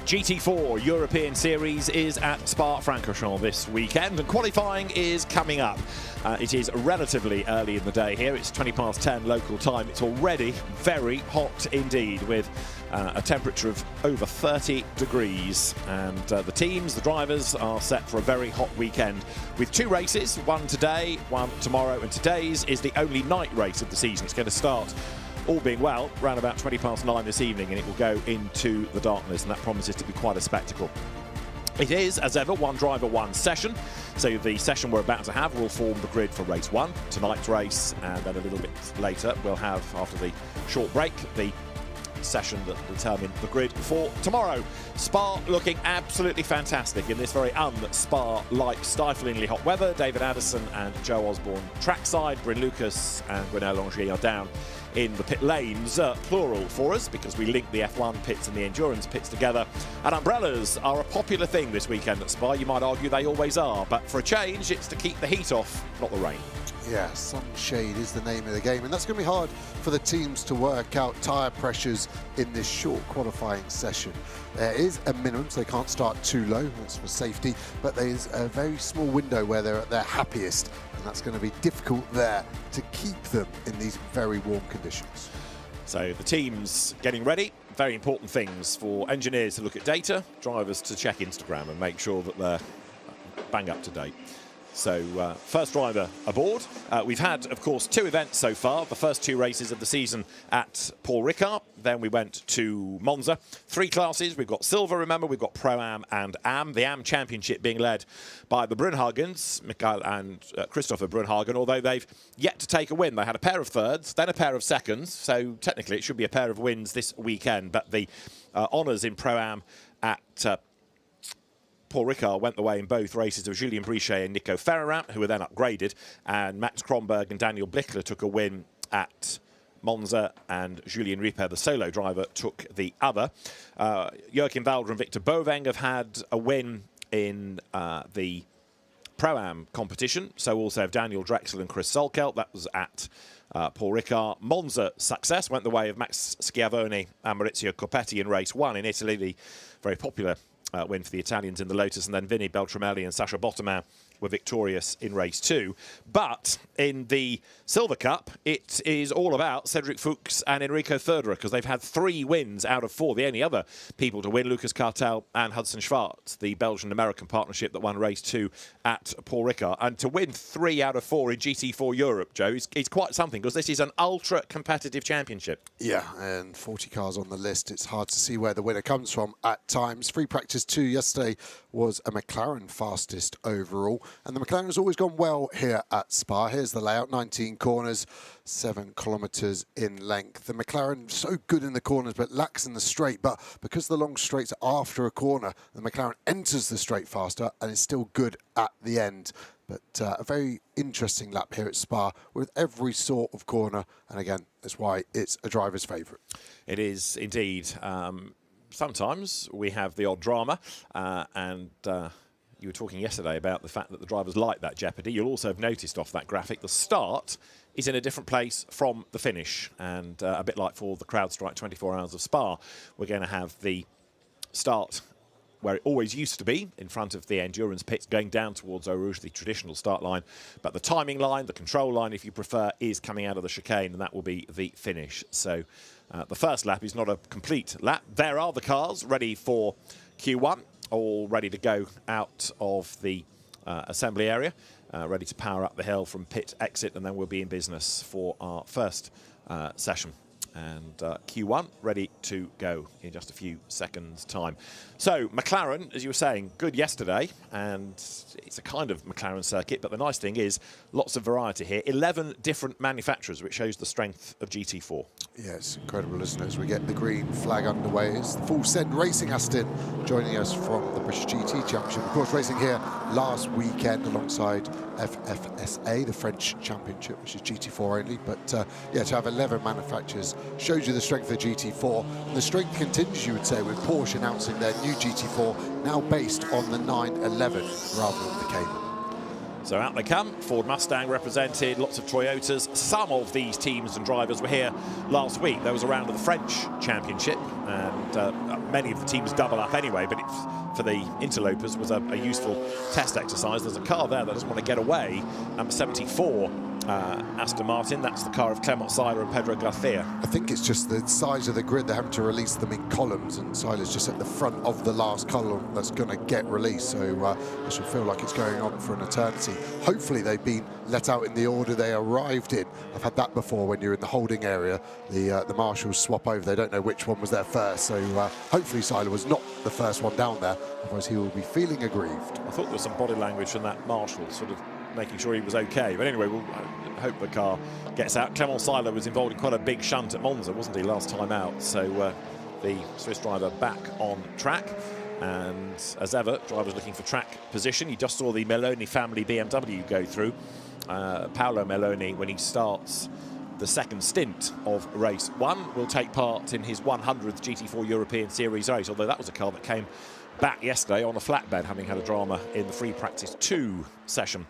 GT4 European Series is at Spa-Francorchamps this weekend, and qualifying is coming up. It is relatively early in the day here. It's 10 local time. It's already very hot indeed, with a temperature of over 30 degrees. And the teams, the drivers, are set for a very hot weekend with two races, one today, one tomorrow, and today's is the only night race of the season. It's going to start, all being well, around about 9 this evening, and it will go into the darkness, and that promises to be quite a spectacle. It is, as ever, one driver, one session. So the session we're about to have will form the grid for race one, tonight's race, and then a little bit later we'll have, after the short break, the session that will determine the grid for tomorrow. Spa looking absolutely fantastic in this very un-Spa-like stiflingly hot weather. David Addison and Joe Osborne trackside. Bryn Lucas and Gwenelle Longier are down in the pit lanes, plural for us, because we link the F1 pits and the endurance pits together. And umbrellas are a popular thing this weekend at Spa. You might argue they always are, but for a change, it's to keep the heat off, not the rain. Yeah, sunshade is the name of the game, and that's going to be hard for the teams to work out tyre pressures in this short qualifying session. There is a minimum, so they can't start too low, that's for safety, but there's a very small window where they're at their happiest, and that's going to be difficult there to keep them in these very warm conditions. So the teams getting ready. Very important things for engineers to look at data, drivers to check Instagram and make sure that they're bang up to date. So first driver aboard. We've had, of course, two events so far. The first two races of the season at Paul Ricard. Then we went to Monza. Three classes. We've got silver, remember. We've got Pro-Am and Am. The Am Championship being led by the Brunhagens, Mikael and Christopher Brunhagen, although they've yet to take a win. They had a pair of thirds, then a pair of seconds. So technically it should be a pair of wins this weekend. But the honours in Pro-Am at Paul Ricard went the way in both races of Julien Brichet and Nico Ferrarant, who were then upgraded, and Max Kronberg and Daniel Blichler took a win at Monza, and Julien Ripper, the solo driver, took the other. Joachim Walder and Victor Boveng have had a win in the Pro-Am competition, so also have Daniel Drexel and Chris Solkelt. That was at Paul Ricard. Monza success went the way of Max Schiavone and Maurizio Coppetti in race one in Italy, the very popular win for the Italians in the Lotus, and then Vinny Beltramelli and Sacha Bottoman were victorious in race two. But in the Silver Cup, it is all about Cedric Fuchs and Enrico Thurderer, because they've had 3 wins out of 4. The only other people to win, Lucas Cartel and Hudson Schwartz, the Belgian-American partnership that won race 2 at Paul Ricard. And to win 3 out of 4 in GT4 Europe, Joe, is quite something, because this is an ultra-competitive championship. Yeah, and 40 cars on the list. It's hard to see where the winner comes from at times. Free practice 2 yesterday was a McLaren fastest overall. And the McLaren has always gone well here at Spa. Here's the layout, 19 corners, 7 kilometres in length. The McLaren so good in the corners but lacks in the straight. But because the long straights are after a corner, the McLaren enters the straight faster and is still good at the end. But a very interesting lap here at Spa with every sort of corner. And again, that's why it's a driver's favourite. It is indeed. Sometimes we have the odd drama, and you were talking yesterday about the fact that the drivers like that jeopardy. You'll also have noticed off that graphic the start is in a different place from the finish, and a bit like for the CrowdStrike 24 Hours of Spa, we're going to have the start where it always used to be, in front of the endurance pits, going down towards Eau Rouge, the traditional start line. But the timing line, the control line, if you prefer, is coming out of the chicane, and that will be the finish. So the first lap is not a complete lap. There are the cars ready for Q1, all ready to go out of the assembly area, ready to power up the hill from pit exit, and then we'll be in business for our first session. And Q1 ready to go in just a few seconds' time. So McLaren, as you were saying, good yesterday, and it's a kind of McLaren circuit, but the nice thing is lots of variety here. 11 different manufacturers, which shows the strength of GT4. Yeah, it's incredible, isn't it? As we get the green flag underway, it's Full Send Racing Aston joining us from the British GT Championship. Of course, racing here last weekend alongside FFSA, the French Championship, which is GT4 only. But yeah, to have 11 manufacturers shows you the strength of GT4. And the strength continues, you would say, with Porsche announcing their new GT4, now based on the 911 rather than the Cayman. So out they come. Ford Mustang represented, lots of Toyotas. Some of these teams and drivers were here last week. There was a round of the French Championship and many of the teams double up anyway, but for the interlopers was a useful test exercise. There's a car there that doesn't want to get away, number 74, Aston Martin. That's the car of Clement Seiler and Pedro Garcia. I think it's just the size of the grid. They're having to release them in columns, and Seiler's just at the front of the last column that's going to get released. So it should feel like it's going on for an eternity. Hopefully they've been let out in the order they arrived in. I've had that before when you're in the holding area. The marshals swap over. They don't know which one was there first. So hopefully Seiler was not the first one down there. Otherwise he will be feeling aggrieved. I thought there was some body language from that marshal, sort of making sure he was okay. But anyway, we'll hope the car gets out. Clement Seiler was involved in quite a big shunt at Monza, wasn't he, last time out? So the Swiss driver back on track. And as ever, drivers looking for track position. You just saw the Meloni family BMW go through. Paolo Meloni, when he starts the second stint of race 1, will take part in his 100th GT4 European Series race, although that was a car that came back yesterday on a flatbed, having had a drama in the free practice 2 session.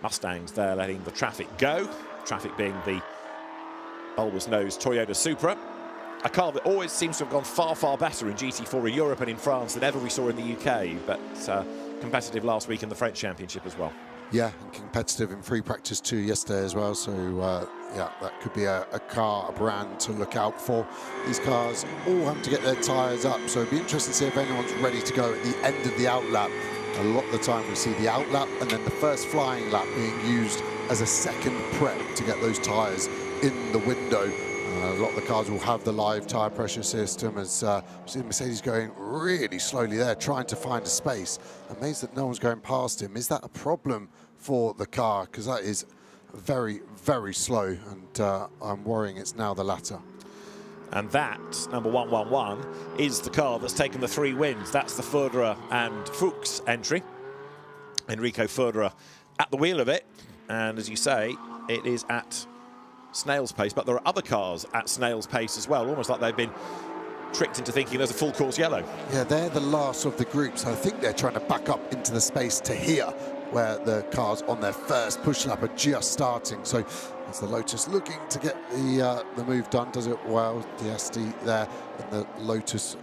Mustangs there letting the traffic go, traffic being the bulbous-nosed Toyota Supra, a car that always seems to have gone far, far better in GT4 in Europe and in France than ever we saw in the UK, but competitive last week in the French Championship as well. Yeah, and competitive in free practice 2 yesterday as well. So, yeah, that could be a car, a brand to look out for. These cars all have to get their tyres up, so it'd be interesting to see if anyone's ready to go at the end of the outlap. A lot of the time we see the outlap and then the first flying lap being used as a second prep to get those tyres in the window. A lot of the cars will have the live tyre pressure system, as see Mercedes going really slowly there, trying to find a space. Amazed that no one's going past him. Is that a problem for the car? Because that is very, very slow, and I'm worrying it's now the latter. And that, number 111, is the car that's taken the 3 wins. That's the Federer and Fuchs entry. Enrico Federer at the wheel of it. And as you say, it is at snail's pace, but there are other cars at snail's pace as well, almost like they've been tricked into thinking there's a full course yellow. Yeah, they're the last of the group, so I think they're trying to back up into the space to here, where the cars on their first push lap are just starting. So it's the Lotus looking to get the move done, does it well. The SD there, and the Lotus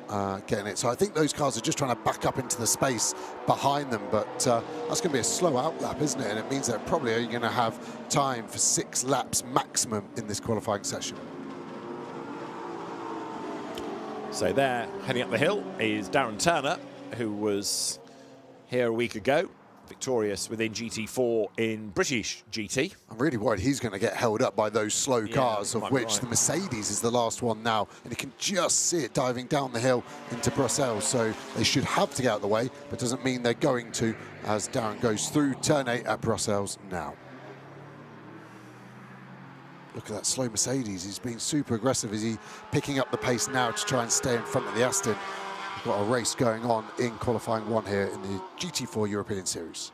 getting it. So I think those cars are just trying to back up into the space behind them, but that's going to be a slow outlap, isn't it? And it means they're probably only going to have time for 6 laps maximum in this qualifying session. So there, heading up the hill, is Darren Turner, who was here a week ago, victorious within GT4 in British GT. I'm really worried he's going to get held up by those slow cars, of which the Mercedes is the last one now. And you can just see it diving down the hill into Brussels. So they should have to get out of the way, but doesn't mean they're going to, as Darren goes through turn 8 at Brussels now. Look at that slow Mercedes. He's been super aggressive. Is he picking up the pace now to try and stay in front of the Aston? We've got a race going on in qualifying 1 here in the GT4 European Series.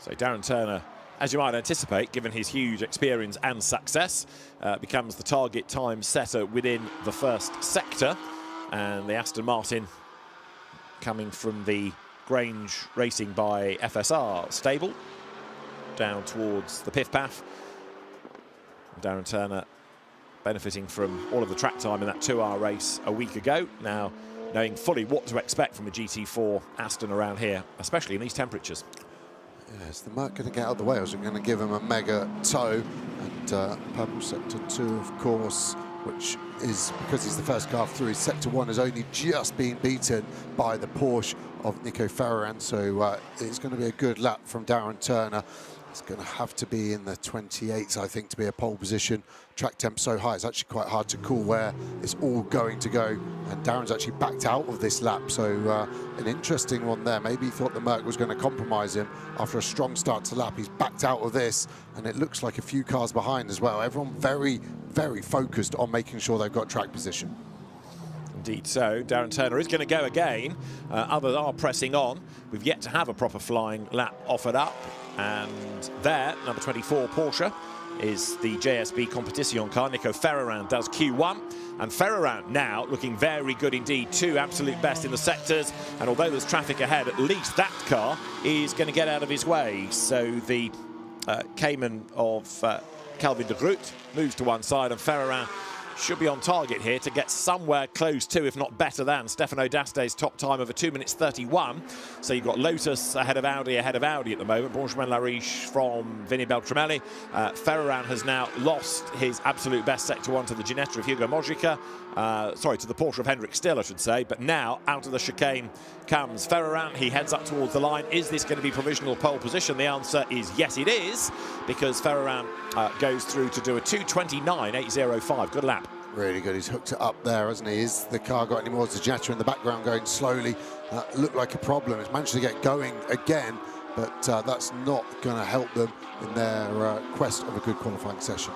So Darren Turner, as you might anticipate, given his huge experience and success, becomes the target time setter within the first sector. And the Aston Martin, coming from the Grange Racing by FSR stable, down towards the Piff Paff. Darren Turner benefiting from all of the track time in that 2-hour race a week ago, now knowing fully what to expect from a GT4 Aston around here, especially in these temperatures. Yes, the Merc going to get out of the way. I was going to give him a mega tow, and purple sector 2, of course, which is because he's the first car through. Sector 1 has only just been beaten by the Porsche of Nico Ferrand, so it's going to be a good lap from Darren Turner. It's going to have to be in the 28s, I think, to be a pole position. Track temp so high, it's actually quite hard to call where it's all going to go. And Darren's actually backed out of this lap, so an interesting one there. Maybe he thought the Merc was going to compromise him after a strong start to lap. He's backed out of this, and it looks like a few cars behind as well. Everyone very, very focused on making sure they've got track position. Indeed so. Darren Turner is going to go again. Others are pressing on. We've yet to have a proper flying lap offered up. And there, number 24 Porsche, is the JSB Competition car. Nico Ferrand does Q1. And Ferrand now looking very good indeed, 2 absolute best in the sectors. And although there's traffic ahead, at least that car is going to get out of his way. So the Cayman of Calvin de Groot moves to one side, and Ferrand should be on target here to get somewhere close to, if not better than, Stefano D'Aste's top time of a 2 minutes 31. So you've got Lotus ahead of Audi at the moment. Benjamin-Lariche from Vinny Beltramelli. Ferrand has now lost his absolute best sector one to the Ginetta of Hugo Modrica. Sorry, to the Porsche of Hendrik Still, I should say. But now, out of the chicane comes Ferrand. He heads up towards the line. Is this going to be provisional pole position? The answer is yes, it is, because Ferrand goes through to do a 2:29.805. Good lap. Really good. He's hooked it up there, hasn't he? Is the car got any more? It's the Ginetta in the background going slowly. That looked like a problem. It's managed to get going again, but that's not going to help them in their quest of a good qualifying session.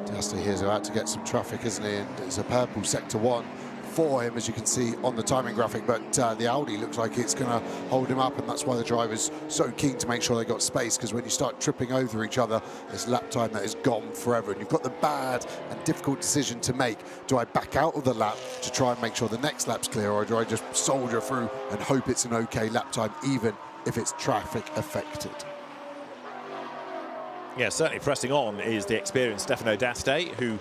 D'Aste here is about to get some traffic, isn't he? And it's a purple sector one for him, as you can see on the timing graphic, but the Audi looks like it's going to hold him up, and that's why the driver's so keen to make sure they got space, because when you start tripping over each other, it's lap time that is gone forever, and you've got the bad and difficult decision to make. Do I back out of the lap to try and make sure the next lap's clear, or do I just soldier through and hope it's an okay lap time, even if it's traffic affected? Yeah, certainly pressing on is the experienced Stefano D'Aste, who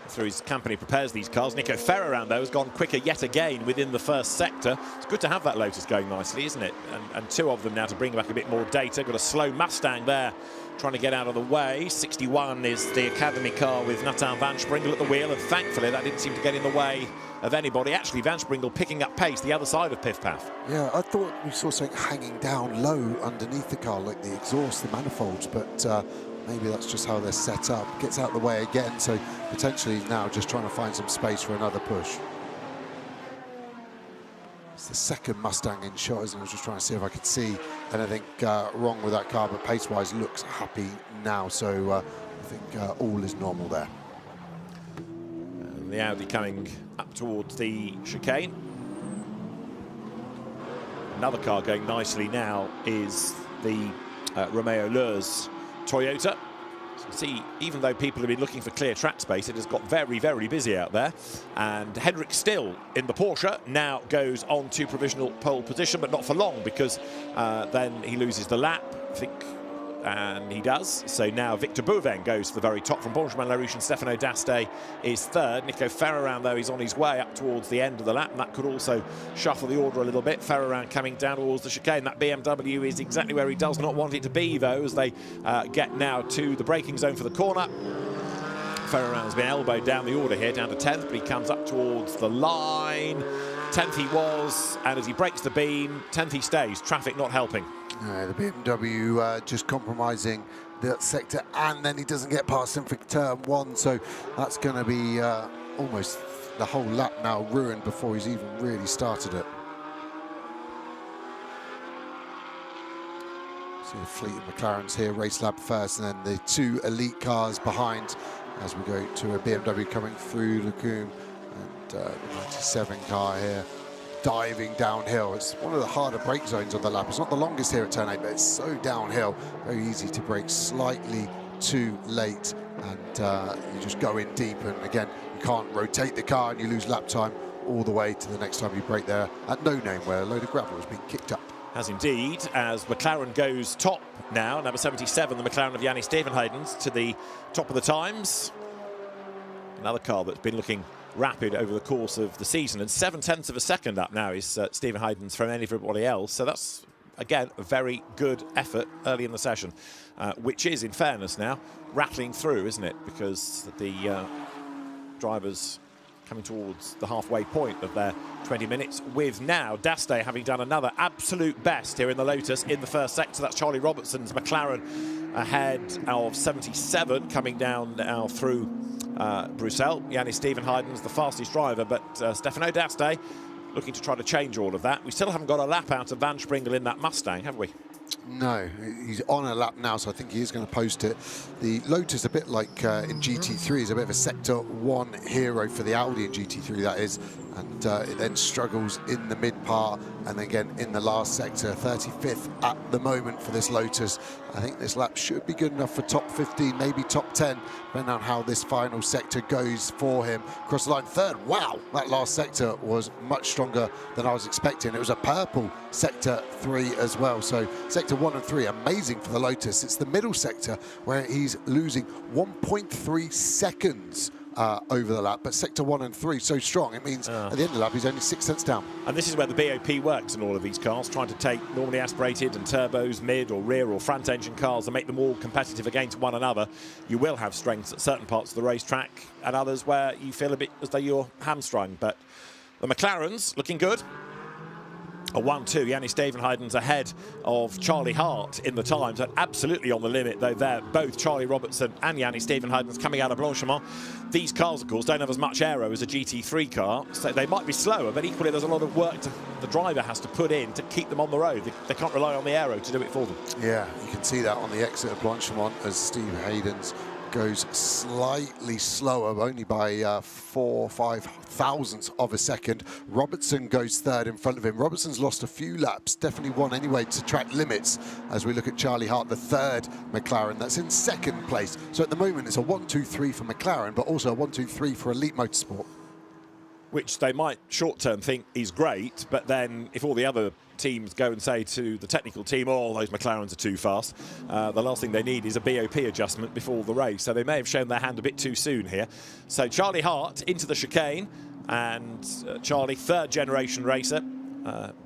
through his company prepares these cars. Nico Ferrand, though, has gone quicker yet again within the first sector. It's good to have that Lotus going nicely, isn't it? And two of them now to bring back a bit more data. Got a slow Mustang there trying to get out of the way. 61 is the Academy car with Nathan Van Springel at the wheel, and thankfully that didn't seem to get in the way of anybody. Actually, Van Springel picking up pace the other side of Piff Paff. Yeah, I thought we saw something hanging down low underneath the car, like the exhaust, the manifolds, but maybe that's just how they're set up. Gets out of the way again, so potentially now just trying to find some space for another push. It's the second Mustang in shot, isn't it? I was just trying to see if I could see anything wrong with that car, but pace-wise looks happy now, so I think all is normal there. And the Audi coming up towards the chicane. Another car going nicely now is the Romeo Leurs Toyota. So you can see, even though people have been looking for clear track space, it has got very, very busy out there. And Hendrik Still in the Porsche now goes on to provisional pole position, but not for long, because then he loses the lap, I think, and he does. So now Victor Bouvin goes to the very top from Benjamin-Lariche, and Stefano D'Aste is third. Nico Ferrand, though, he's on his way up towards the end of the lap, and that could also shuffle the order a little bit. Ferrand coming down towards the chicane. That BMW is exactly where he does not want it to be, though, as they get now to the braking zone for the corner. Ferrand has been elbowed down the order here, down to 10th, but he comes up towards the line. 10th he was, and as he breaks the beam, 10th he stays. Traffic not helping. The BMW just compromising that sector, and then he doesn't get past him for turn one, so that's going to be almost the whole lap now ruined before he's even really started it. So the fleet of McLarens here, race lap first, and then the two elite cars behind as we go to a BMW coming through Lacombe, and the 97 car here diving downhill. It's one of the harder brake zones on the lap. It's not the longest here at turn 8, but it's so downhill, very easy to brake slightly too late, and you just go in deep, and again you can't rotate the car and you lose lap time all the way to the next time you brake there at No Name, where a load of gravel has been kicked up. Has indeed, as McLaren goes top now, number 77, the McLaren of Yanni Stevenhaydens, to the top of the times. Another car that's been looking rapid over the course of the season, and 0.7 of a second up now is Stevenhaydens from everybody else. So that's, again, a very good effort early in the session, which is, in fairness now, rattling through, isn't it? Because the drivers coming towards the halfway point of their 20 minutes, with now D'Aste having done another absolute best here in the Lotus in the first sector. That's Charlie Robertson's McLaren ahead of 77, coming down now through Bruxelles. Yanni Stevenhaydens, the fastest driver, but Stefano D'Aste looking to try to change all of that. We still haven't got a lap out of Van Springel in that Mustang, have we? No, he's on a lap now, so I think he is going to post it. The Lotus, a bit like in GT3, is a bit of a Sector 1 hero for the Audi in GT3, that is. and it then struggles in the mid part, and again in the last sector. 35th at the moment for this Lotus. I think this lap should be good enough for top 15, maybe top 10, depending on how this final sector goes for him. Across the line, third. Wow, that last sector was much stronger than I was expecting. It was a purple sector 3 as well. So sector 1 and 3, amazing for the Lotus. It's the middle sector where he's losing 1.3 seconds over the lap, but sector 1 and 3 so strong, it means at the end of the lap he's only 6 cents down. And this is where the BOP works in all of these cars, trying to take normally aspirated and turbos, mid or rear or front engine cars and make them all competitive against one another. You will have strengths at certain parts of the racetrack and others where you feel a bit as though you're hamstrung, but the McLarens looking good. A 1-2, Yanni Stevenhuyden's ahead of Charlie Hart in the times, and absolutely on the limit though there. Both Charlie Robertson and Yanni Stevenhuyden's coming out of Blanchimont. These cars, of course, don't have as much aero as a GT3 car, so they might be slower, but equally there's a lot of work the driver has to put in to keep them on the road. They can't rely on the aero to do it for them. Yeah, you can see that on the exit of Blanchimont as Steve Hayden's goes slightly slower, only by 4 or 5 thousandths of a second. Robertson goes third in front of him. Robertson's lost a few laps, definitely one anyway to track limits, as we look at Charlie Hart, the third McLaren that's in second place. So at the moment it's a 1-2-3 for McLaren, but also a 1-2-3 for Elite Motorsport. Which they might short-term think is great, but then if all the other teams go and say to the technical team, oh, those McLarens are too fast, the last thing they need is a BOP adjustment before the race. So they may have shown their hand a bit too soon here. So Charlie Hart into the chicane, and Charlie, third generation racer.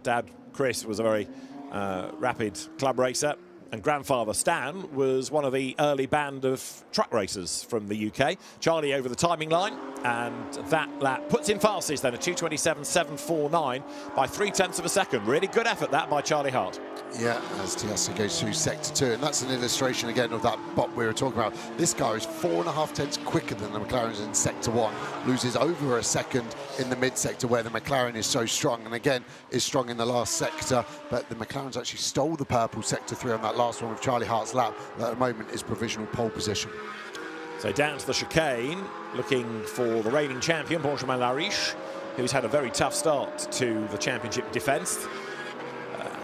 Dad Chris was a very rapid club racer, and grandfather Stan was one of the early band of truck racers from the UK. Charlie over the timing line, and that lap puts him fastest then, a 2:27.749 by 0.3 of a second. Really good effort that by Charlie Hart. Yeah, as Tiasa goes through sector 2, and that's an illustration again of that bop we were talking about. This car is 4.5 tenths quicker than the McLarens in sector 1, loses over a second in the mid sector where the McLaren is so strong, and again is strong in the last sector, but the McLarens actually stole the purple sector 3 on that last one with Charlie Hart's lap. That at the moment is provisional pole position. So down to the chicane, looking for the reigning champion, Benjamin Lariche, who's had a very tough start to the championship defence.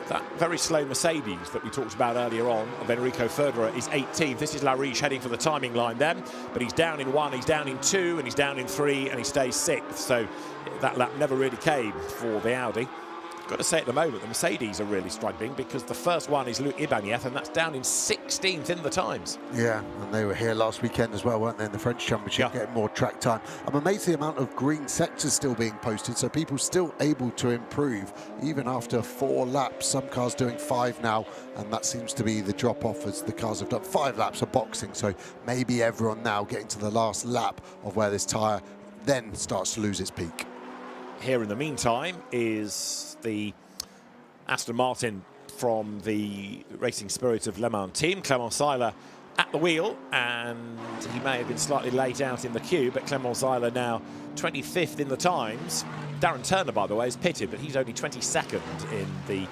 That very slow Mercedes that we talked about earlier on of Enrico Federer is 18th. This is Lariche heading for the timing line then, but he's down in 1, he's down in 2, and he's down in 3, and he stays 6th. So that lap never really came for the Audi. Got to say at the moment the Mercedes are really struggling, because the first one is Luc Ibanez, and that's down in 16th in the times. Yeah, and they were here last weekend as well, weren't they, in the French Championship, getting more track time. I'm amazed the amount of green sectors still being posted, so people still able to improve even after 4 laps. Some cars doing 5 now, and that seems to be the drop-off as the cars have done 5 laps of boxing. So maybe everyone now getting to the last lap of where this tyre then starts to lose its peak. Here in the meantime is the Aston Martin from the Racing Spirit of Le Mans team. Clement Seiler at the wheel, and he may have been slightly late out in the queue, but Clement Seiler now 25th in the times. Darren Turner, by the way, is pitted, but he's only 22nd in the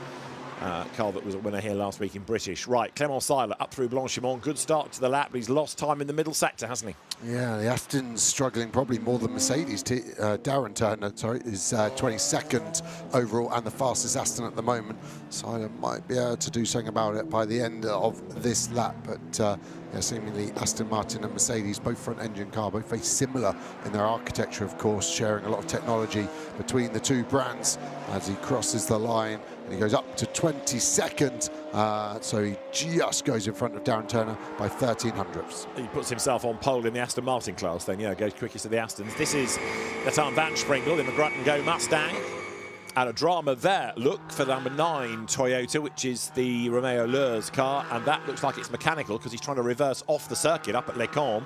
car that was a winner here last week in British. Right, Clement Seiler up through Blanchimont. Good start to the lap, but he's lost time in the middle sector, hasn't he? Yeah, the Aston's struggling probably more than Mercedes. Darren Turner, sorry, is 22nd overall and the fastest Aston at the moment. Seiler might be able to do something about it by the end of this lap, but yeah, seemingly Aston Martin and Mercedes, both front engine car, both very similar in their architecture, of course, sharing a lot of technology between the two brands. As he crosses the line, and he goes up to 22nd, so he just goes in front of Darren Turner by 1300ths. He puts himself on pole in the Aston Martin class then, yeah, goes quickest of the Astons. This is Nathan Van Springel in the Grunt & Go Mustang. And a drama there, look, for the number 9 Toyota, which is the Romeo Leurs car, and that looks like it's mechanical because he's trying to reverse off the circuit up at Les Combes.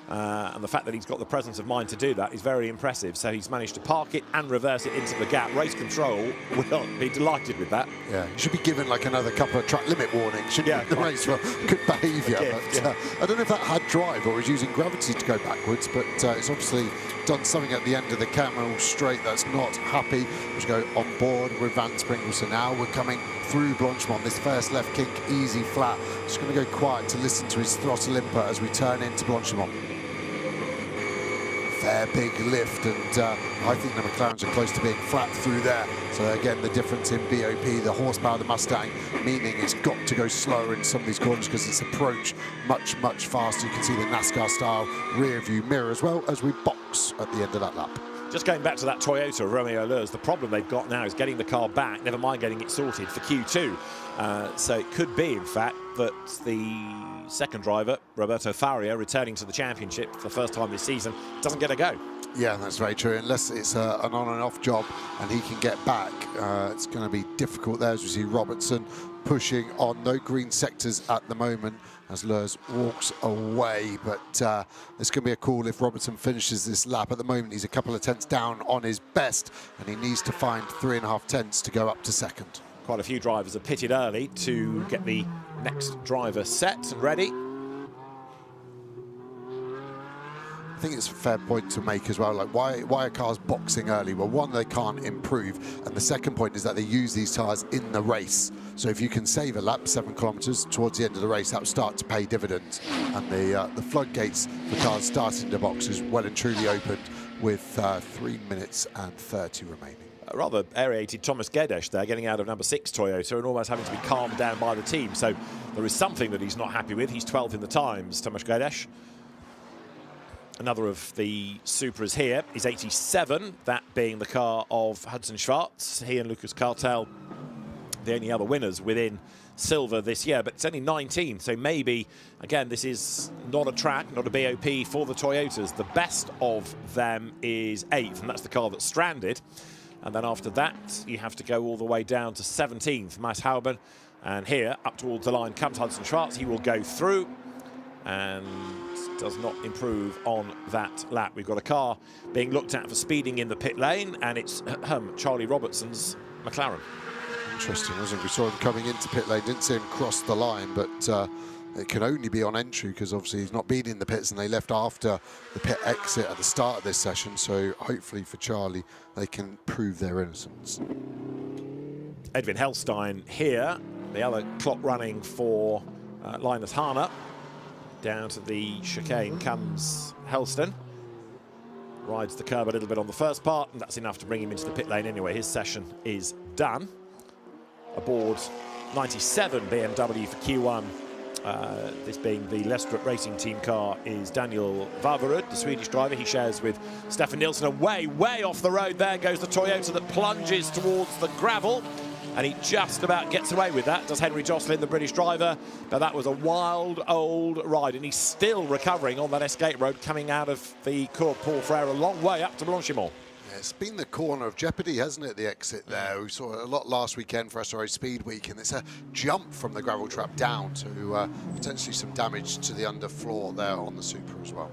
And the fact that he's got the presence of mind to do that is very impressive. So he's managed to park it and reverse it into the gap. Race control will be delighted with that. Yeah, he should be given like another couple of track limit warnings, shouldn't he, the race for good behaviour. But I don't know if that had drive or was using gravity to go backwards, but it's obviously done something at the end of the camera straight that's not happy. We should go on board with Van Springel. So now we're coming through Blanchimont, this first left kink, easy flat. Just going to go quiet to listen to his throttle input as we turn into Blanchimont. fair big lift, and I think the McLarens are close to being flat through there. So again, the difference in BOP, the horsepower of the Mustang, meaning it's got to go slower in some of these corners because its approach much, much faster. You can see the NASCAR style rear view mirror as well as we box at the end of that lap. Just going back to that Toyota Romeo Lurs, the problem they've got now is getting the car back, never mind getting it sorted for Q2. So it could be, in fact, that the second driver, Roberto Faria, returning to the championship for the first time this season, doesn't get a go. Yeah, that's very true. Unless it's an on and off job and he can get back, it's going to be difficult there, as we see Robertson pushing on. No green sectors at the moment as Lurs walks away, but this can be a call if Robertson finishes this lap. At the moment, he's a couple of tenths down on his best, and he needs to find 3.5 tenths to go up to second. Quite a few drivers are pitted early to get the next driver set and ready. I think it's a fair point to make as well. Like, why are cars boxing early? Well, one, they can't improve, and the second point is that they use these tyres in the race. So if you can save a lap, 7 kilometres towards the end of the race, that will start to pay dividends. And the floodgates for cars starting to box is well and truly opened with 3 minutes and 30 remaining. A rather aerated Thomas Gedesh there, getting out of number 6 Toyota and almost having to be calmed down by the team. So there is something that he's not happy with. He's 12th in the times, Thomas Gedesh. Another of the Supras here is 87, that being the car of Hudson Schwartz. He and Lucas Cartel, the only other winners within silver this year, but it's only 19, so maybe, again, this is not a track, not a BOP for the Toyotas. The best of them is 8th, and that's the car that's stranded. And then after that, you have to go all the way down to 17th, Max Hauben. And here, up towards the line, comes Hudson Schwartz. He will go through and does not improve on that lap. We've got a car being looked at for speeding in the pit lane, and it's Charlie Robertson's McLaren. Interesting, wasn't it? We saw him coming into pit lane, didn't see him cross the line, but it can only be on entry because obviously he's not been in the pits and they left after the pit exit at the start of this session. So hopefully for Charlie, they can prove their innocence. Edwin Hellstein here, the other clock running for Linus Harner. Down to the chicane comes Helston. Rides the curb a little bit on the first part, and that's enough to bring him into the pit lane anyway. His session is done. Aboard 97 BMW for Q1, this being the Lestrup Racing Team car, is Daniel Varvarud, the Swedish driver. He shares with Stefan Nilsson. Away, way off the road. There goes the Toyota that plunges towards the gravel. And he just about gets away with that, does Henry Jocelyn, the British driver. But that was a wild old ride, and he's still recovering on that escape road coming out of the Cours Paul Frere, a long way up to Blanchimont. Yeah, it's been the corner of jeopardy, hasn't it, the exit there? We saw it a lot last weekend for SRO Speed Week, and it's a jump from the gravel trap down to potentially some damage to the underfloor there on the Supra as well.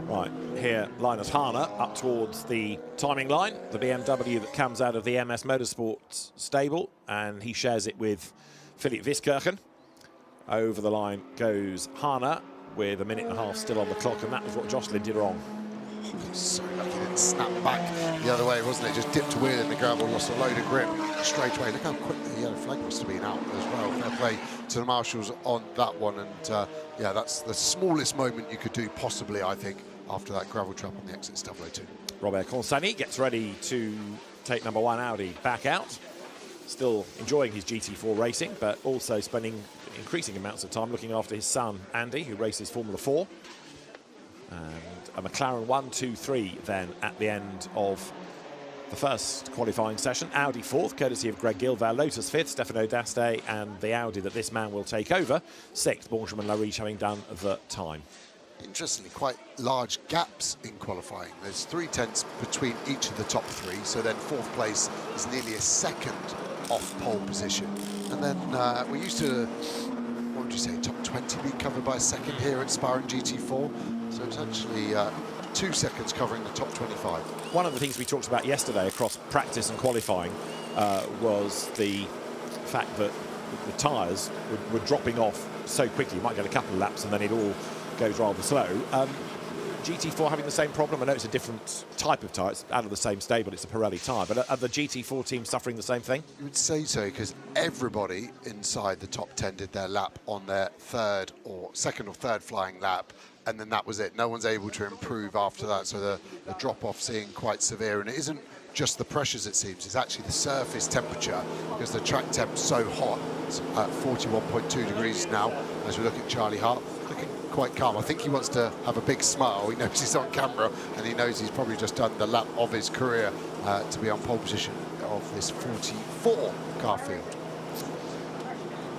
Right, here Linus Harner up towards the timing line, the BMW that comes out of the MS Motorsports stable, and he shares it with Philip Wiskirchen. Over the line goes Harner with 1.5 minutes still on the clock, and that was what Jocelyn did wrong. So lucky he didn't snap back the other way, wasn't it? Just dipped a wheel in the gravel, lost a load of grip straight away. Look how quick the yellow flag must have been out as well. Fair play to the marshals on that one, and yeah, that's the smallest moment you could do possibly, I think, after that gravel trap on the exit 002. Robert Consani gets ready to take number 1 Audi back out. Still enjoying his GT4 racing, but also spending increasing amounts of time looking after his son, Andy, who races Formula 4. And a McLaren 1, 2, 3 then at the end of the first qualifying session. Audi 4th, courtesy of Greg Gilval. Lotus 5th, Stefano D'Aste, and the Audi that this man will take over 6th, Benjamin Lariche, having done the time. Interestingly, quite large gaps in qualifying. There's 3 tenths between each of the top 3, so then 4th place is nearly a second off pole position. And then we used to, what would you say, top 20 be covered by a second here at Spa and GT4. So it's actually 2 seconds covering the top 25. One of the things we talked about yesterday across practice and qualifying was the fact that the tyres were dropping off so quickly. You might get a couple of laps and then it all goes rather slow. GT4 having the same problem? I know it's a different type of tyre. It's out of the same stable. It's a Pirelli tyre. But are the GT4 teams suffering the same thing? You would say so, because everybody inside the top 10 did their lap on their second or third flying lap and then that was it. No one's able to improve after that, so the drop-off seeing quite severe, and it isn't just the pressures, it seems, it's actually the surface temperature, because the track temp's so hot. It's at 41.2 degrees now, as we look at Charlie Hart, looking quite calm. I think he wants to have a big smile. He knows he's on camera, and he knows he's probably just done the lap of his career to be on pole position of this 44 car field.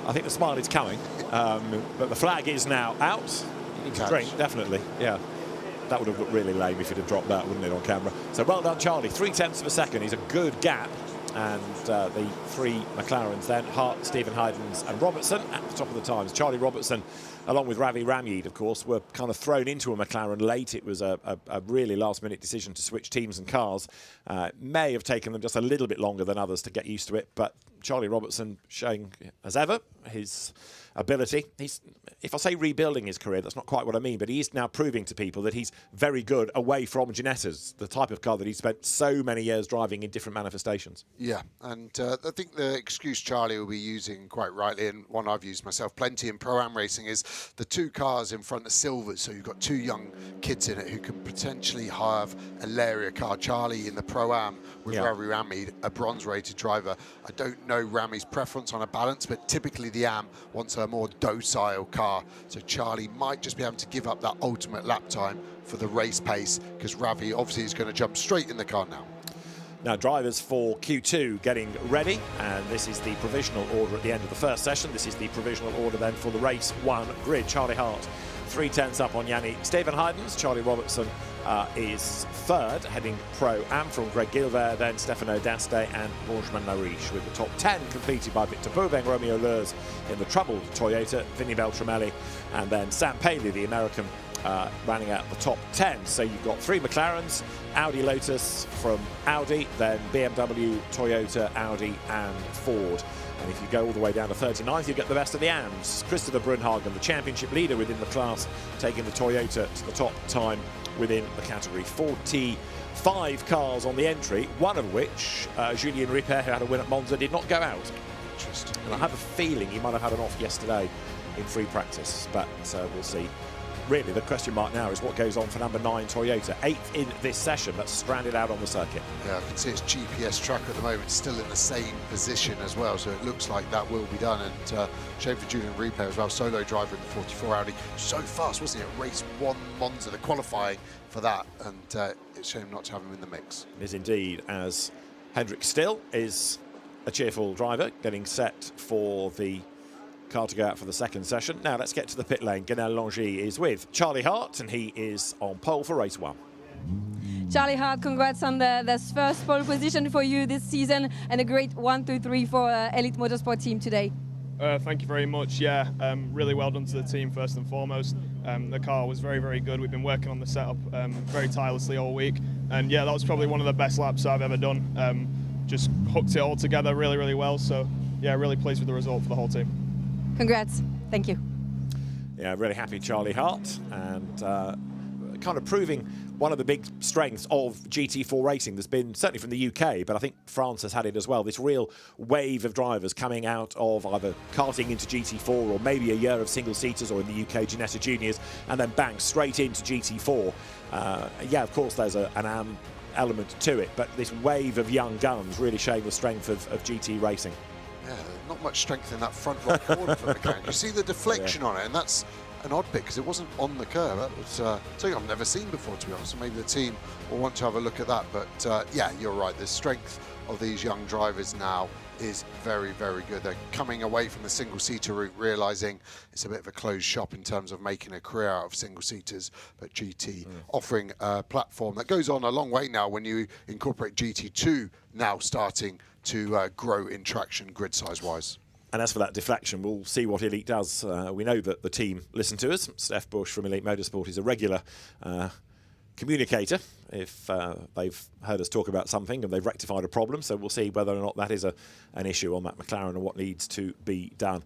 I think the smile is coming, but the flag is now out. You need to drink, definitely, yeah. That would have looked really lame if he'd have dropped that, wouldn't it, on camera? So well done, Charlie. 0.3 of a second. He's a good gap. And the three McLarens then, Hart, Stephen Haydens and Robertson at the top of the times. Charlie Robertson, along with Ravi Ramyeed, of course, were kind of thrown into a McLaren late. It was a really last-minute decision to switch teams and cars. May have taken them just a little bit longer than others to get used to it, but Charlie Robertson showing, as ever, his ability. He's, if I say rebuilding his career, that's not quite what I mean, but he is now proving to people that he's very good away from Ginettas, the type of car that he spent so many years driving in different manifestations. Yeah, and I think the excuse Charlie will be using quite rightly, and one I've used myself plenty in Pro-Am racing, is the two cars in front of Silvers, so you've got two young kids in it who can potentially have a Laria car. Charlie in the Pro-Am with Ravi Ramyeed, a bronze-rated driver. I don't know Rami's preference on a balance, but typically the AM wants a more docile car, so Charlie might just be able to give up that ultimate lap time for the race pace, because Ravi obviously is going to jump straight in the car now. Now, drivers for Q2 getting ready, and this is the provisional order at the end of the first session. This is the provisional order then for the race one grid. Charlie Hart, 0.3 up on Yanni. Stephen Haydens, Charlie Robertson is third, heading Pro-Am from Greg Gilbert, then Stefano Daste and Benjamin Narish, with the top 10 completed by Victor Bouveng, Romeo Lurs in the troubled Toyota, Vinny Beltramelli, and then Sam Paley, the American, running out the top 10. So you've got three McLarens, Audi, Lotus from Audi, then BMW, Toyota, Audi and Ford. And if you go all the way down to 39th, you get the best of the AMs. Christopher Brunhagen, the championship leader within the class, taking the Toyota to the top time within the category. 45 cars on the entry, one of which, Julien Ripper, who had a win at Monza, did not go out. Interesting. And I have a feeling he might have had an off yesterday in free practice, but we'll see. Really, the question mark now is what goes on for number 9 Toyota, 8th in this session, but stranded out on the circuit. Yeah, I can see its GPS track at the moment still in the same position as well, so it looks like that will be done. And shame for Julien Ripper as well, solo driver in the 44 Audi. So fast, wasn't it? Race 1 Monza, the qualifying for that, and it's a shame not to have him in the mix. It is indeed, as Hendrik Still is a cheerful driver, getting set for the car to go out for the second session. Now let's get to the pit lane. Guenel Langy is with Charlie Hart, and he is on pole for race 1. Charlie Hart, congrats on this first pole position for you this season, and a great 1, 2, 3 for Elite Motorsport team today. Thank you very much. Yeah, really well done to the team first and foremost. The car was very, very good. We've been working on the setup very tirelessly all week, and yeah, that was probably one of the best laps I've ever done. Just hooked it all together really, really well. So yeah, really pleased with the result for the whole team. Congrats. Thank you. Yeah, really happy Charlie Hart, and kind of proving one of the big strengths of GT4 racing. There's been, certainly from the UK, but I think France has had it as well, this real wave of drivers coming out of either karting into GT4 or maybe a year of single-seaters, or in the UK, Ginetta Juniors, and then bang, straight into GT4. Yeah, of course, there's an AM element to it, but this wave of young guns really showing the strength of GT racing. Yeah, not much strength in that front right corner for McLaren. You see the deflection on it, and that's an odd bit because it wasn't on the curve. That was something I've never seen before, to be honest. So maybe the team will want to have a look at that. But yeah, you're right. The strength of these young drivers now is very, very good. They're coming away from the single-seater route, realising it's a bit of a closed shop in terms of making a career out of single-seaters, but GT offering a platform that goes on a long way now when you incorporate GT2 now starting to grow in traction grid size-wise. And as for that deflection, we'll see what Elite does. We know that the team listen to us. Steph Bush from Elite Motorsport is a regular communicator if they've heard us talk about something and they've rectified a problem. So we'll see whether or not that is an issue on that McLaren and what needs to be done.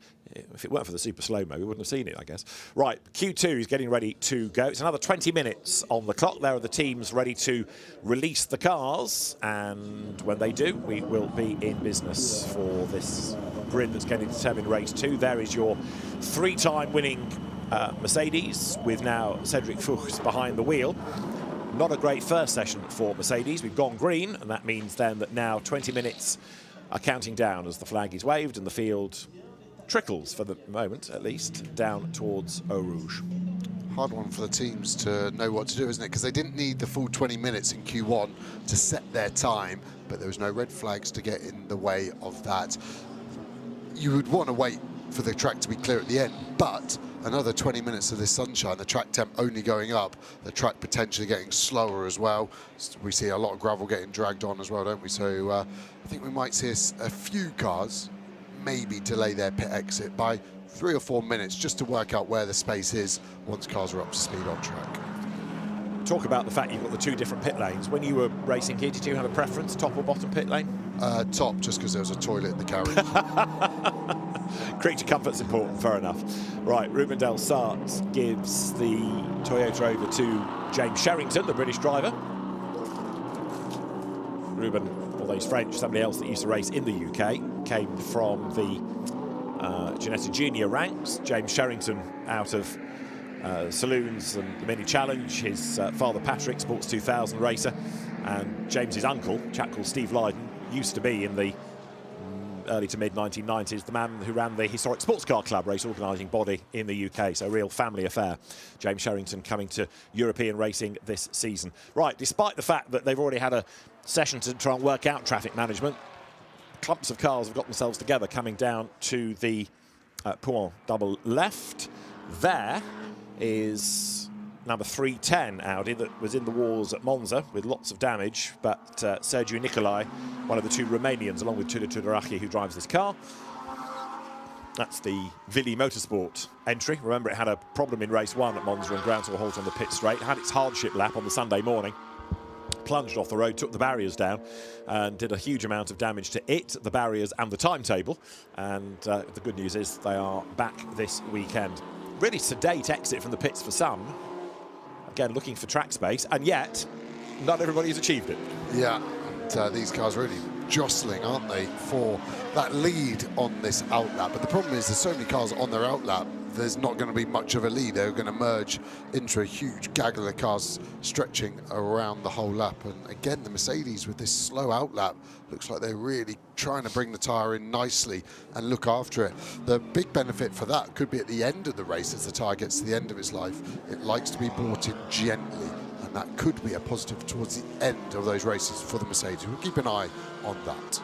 If it weren't for the super slow-mo, we wouldn't have seen it, I guess. Right, Q2 is getting ready to go. It's another 20 minutes on the clock. There are the teams ready to release the cars, and when they do, we will be in business for this grid that's going to determine race 2. There is your 3-time winning Mercedes, with now Cedric Fuchs behind the wheel. Not a great first session for Mercedes. We've gone green, and that means then that now 20 minutes are counting down as the flag is waved and the field trickles, for the moment at least, down towards Eau Rouge. Hard one for the teams to know what to do, isn't it? Because they didn't need the full 20 minutes in Q1 to set their time, but there was no red flags to get in the way of that. You would want to wait for the track to be clear at the end, but another 20 minutes of this sunshine, the track temp only going up, the track potentially getting slower as well. We see a lot of gravel getting dragged on as well, don't we? So I think we might see a few cars maybe delay their pit exit by 3 or 4 minutes just to work out where the space is once cars are up to speed on track. Talk about the fact you've got the 2 different pit lanes. When you were racing here, did you have a preference, top or bottom pit lane? Top, just because there was a toilet in the carriage. Creature comfort's important, fair enough. Right, Ruben Del Sart gives the Toyota over to James Sherrington, the British driver. Ruben, although he's French, somebody else that used to race in the UK, came from the Ginetta Junior ranks. James Sherrington out of saloons and the Mini Challenge. His father Patrick, Sports 2000 racer, and James's uncle, a chap called Steve Lydon, used to be in the early to mid 1990s the man who ran the historic sports car club race organising body in the UK, so a real family affair. James Sherrington coming to European racing this season. Right, despite the fact that they've already had a session to try and work out traffic management, clumps of cars have got themselves together coming down to the Pouin double left. There is number 310 Audi that was in the wars at Monza with lots of damage, but Sergiu Nicolai, one of the 2 Romanians, along with Tudor Tudorache, who drives this car. That's the Vili Motorsport entry. Remember, it had a problem in race 1 at Monza and ground to a halt on the pit straight. It had its hardship lap on the Sunday morning, plunged off the road, took the barriers down and did a huge amount of damage to it, the barriers and the timetable. And the good news is they are back this weekend. Really sedate exit from the pits for some. Again, looking for track space, and yet not everybody has achieved it. Yeah, and these cars really jostling, aren't they, for that lead on this outlap. But the problem is there's so many cars on their outlap, there's not going to be much of a lead. They're going to merge into a huge gaggle of cars stretching around the whole lap. And again, the Mercedes with this slow outlap looks like they're really trying to bring the tyre in nicely and look after it. The big benefit for that could be at the end of the race, as the tyre gets to the end of its life. It likes to be brought in gently, and that could be a positive towards the end of those races for the Mercedes. We'll keep an eye on that.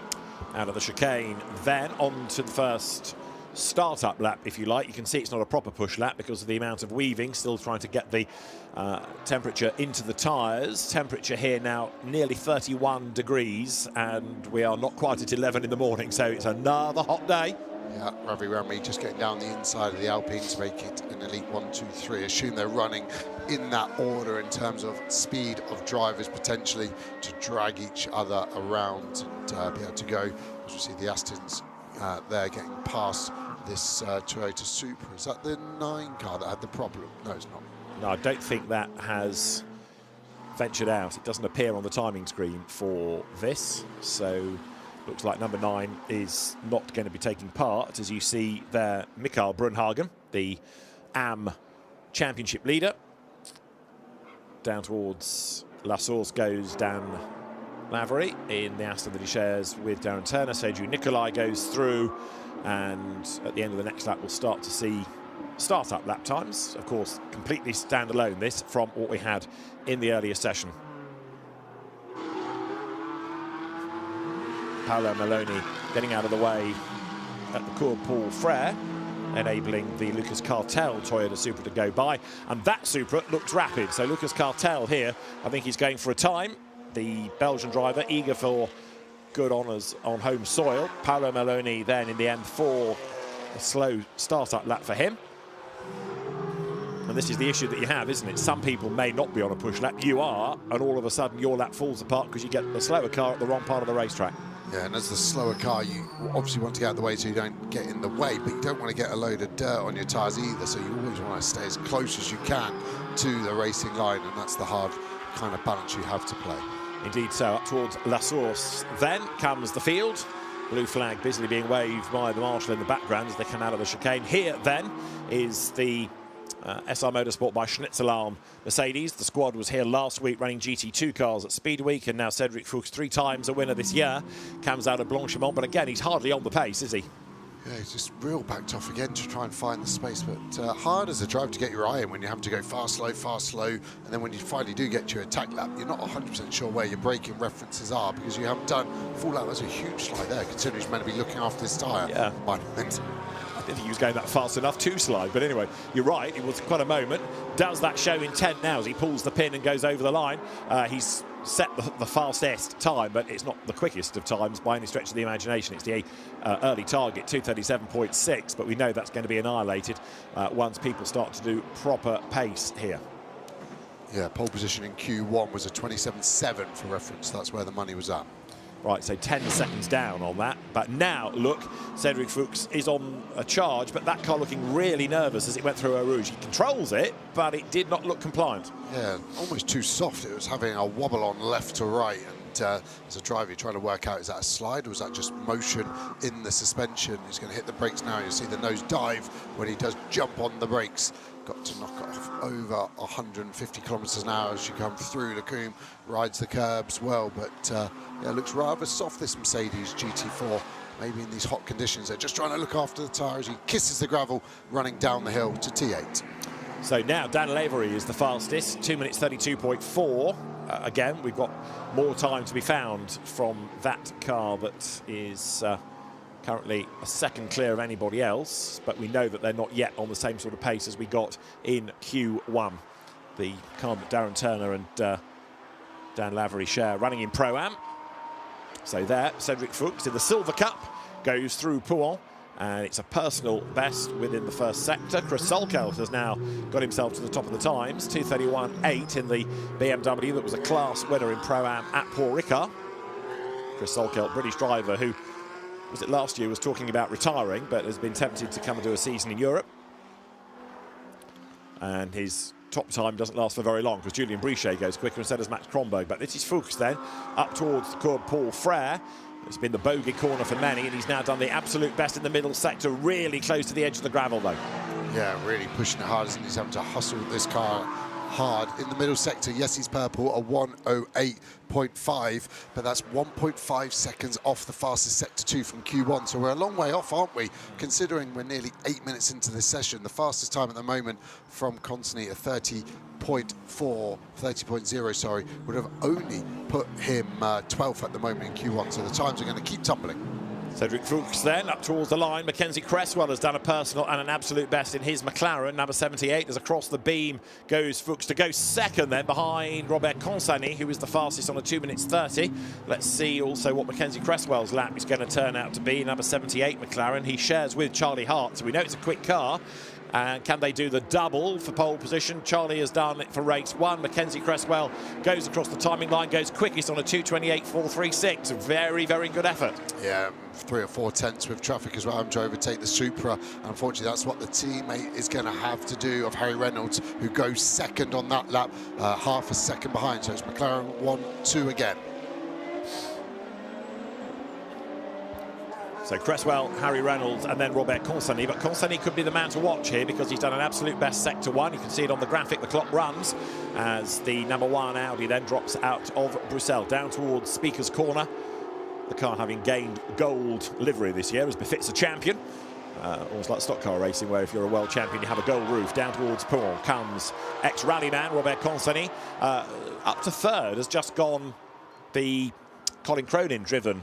Out of the chicane, then on to the first start-up lap, if you like. You can see it's not a proper push lap because of the amount of weaving, still trying to get the temperature into the tyres. Temperature here now nearly 31 degrees, and we are not quite at 11 in the morning, so it's another hot day. Yeah, Ravi Rami just getting down the inside of the Alpine to make it an elite 1, 2, 3. Assume they're running in that order in terms of speed of drivers, potentially to drag each other around and be able to go. As we see the Astons there getting past this Toyota Supra. Is that the 9 car that had the problem? No, it's not. No, I don't think that has ventured out. It doesn't appear on the timing screen for this, so looks like number 9 is not going to be taking part. As you see there, Mikael Brunhagen, the AM Championship leader. Down towards La Source goes Dan Lavery in the Aston that he shares with Darren Turner. Sergiu Nicolai goes through, and at the end of the next lap we'll start to see start-up lap times. Of course, completely standalone this from what we had in the earlier session. Paolo Maloney getting out of the way at the Cours Paul Frere, enabling the Lucas Cartel Toyota Supra to go by, and that Supra looks rapid. So Lucas Cartel here, I think he's going for a time. The Belgian driver eager for good honours on home soil. Paolo Maloney then in the end for a slow start-up lap for him. And this is the issue that you have, isn't it? Some people may not be on a push lap. You are, and all of a sudden your lap falls apart because you get the slower car at the wrong part of the racetrack. Yeah, and as the slower car, you obviously want to get out of the way so you don't get in the way, but you don't want to get a load of dirt on your tyres either, so you always want to stay as close as you can to the racing line, and that's the hard kind of balance you have to play. Indeed so, up towards La Source. Then comes the field. Blue flag busily being waved by the marshal in the background as they come out of the chicane. Here then is the SRO Motorsport by Schnitzelarm Mercedes. The squad was here last week running GT2 cars at Speed Week, and now Cedric Fuchs, 3 times a winner this year, comes out of Blanchimont, but again, he's hardly on the pace, is he? Yeah, he's just real backed off again to try and find the space, but hard as a drive to get your eye in when you have to go fast, slow, and then when you finally do get to your attack lap, you're not 100% sure where your braking references are because you haven't done full lap. That's a huge slide there, considering he's meant to be looking after this tyre. Yeah. By the moment. I didn't think he was going that fast enough to slide, but anyway, you're right, it was quite a moment. Does that show intent now as he pulls the pin and goes over the line? He's set the fastest time, but it's not the quickest of times by any stretch of the imagination. It's the early target, 2:37.6, but we know that's going to be annihilated once people start to do proper pace here. Yeah, pole position in Q1 was a 27.7 for reference. That's where the money was at. Right, so 10 seconds down on that. But now, look, Cedric Fuchs is on a charge, but that car looking really nervous as it went through Eau Rouge. He controls it, but it did not look compliant. Yeah, almost too soft. It was having a wobble on left to right. And as a driver, you're trying to work out, is that a slide or is that just motion in the suspension? He's going to hit the brakes now. You'll see the nose dive when he does jump on the brakes. Got to knock it off over 150 kilometers an hour as you come through. Lacombe rides the curbs well, but yeah, it looks rather soft, this Mercedes GT4. Maybe in these hot conditions, they're just trying to look after the tyres. He kisses the gravel, running down the hill to T8. So now Dan Lavery is the fastest, 2 minutes 32.4. Again, we've got more time to be found from that car that is currently a second clear of anybody else, but we know that they're not yet on the same sort of pace as we got in Q1. The car that Darren Turner and Dan Lavery share running in Pro-Am. So there, Cedric Fuchs in the Silver Cup goes through Pouhon, and it's a personal best within the first sector. Chris Solkelt has now got himself to the top of the times, 2:31.8 in the BMW that was a class winner in Pro-Am at Paul Ricard. Chris Solkelt, British driver who, was it last year, was talking about retiring, but has been tempted to come and do a season in Europe. And his top time doesn't last for very long because Julian Brichet goes quicker and so does Max Kronberg. But this is Fuchs then, up towards the Cours Paul Frere. It's been the bogey corner for many, and he's now done the absolute best in the middle sector, really close to the edge of the gravel though. Yeah, really pushing it hard, isn't he? He's having to hustle this car hard in the middle sector. Yes, he's purple, a 1:08.5, but that's 1.5 seconds off the fastest sector 2 from Q1. So we're a long way off, aren't we? Considering we're nearly 8 minutes into this session. The fastest time at the moment from Constantine, a 30.0, sorry, would have only put him 12th at the moment in Q1. So the times are going to keep tumbling. Cedric Fuchs then up towards the line. Mackenzie Cresswell has done a personal and an absolute best in his McLaren, number 78, as across the beam goes Fuchs to go second then behind Robert Consani, who is the fastest on a 2 minutes 30. Let's see also what Mackenzie Cresswell's lap is going to turn out to be, number 78 McLaren. He shares with Charlie Hart, so we know it's a quick car. And can they do the double for pole position? Charlie has done it for race 1. Mackenzie Cresswell goes across the timing line, goes quickest on a 2:28.436. A very, very good effort. Yeah, 3 or 4 tenths with traffic as well. I'm trying to overtake the Supra. Unfortunately, that's what the teammate is going to have to do of Harry Reynolds, who goes second on that lap, half a second behind. So it's McLaren 1-2 again. So Cresswell, Harry Reynolds, and then Robert Consani. But Consani could be the man to watch here because he's done an absolute best sector 1. You can see it on the graphic. The clock runs as the number 1 Audi then drops out of Bruxelles down towards Speaker's Corner. The car having gained gold livery this year, as befits a champion. Almost like stock car racing, where if you're a world champion, you have a gold roof. Down towards Pouhon comes ex-rallyman Robert Consani. Up to third has just gone the Colin Cronin-driven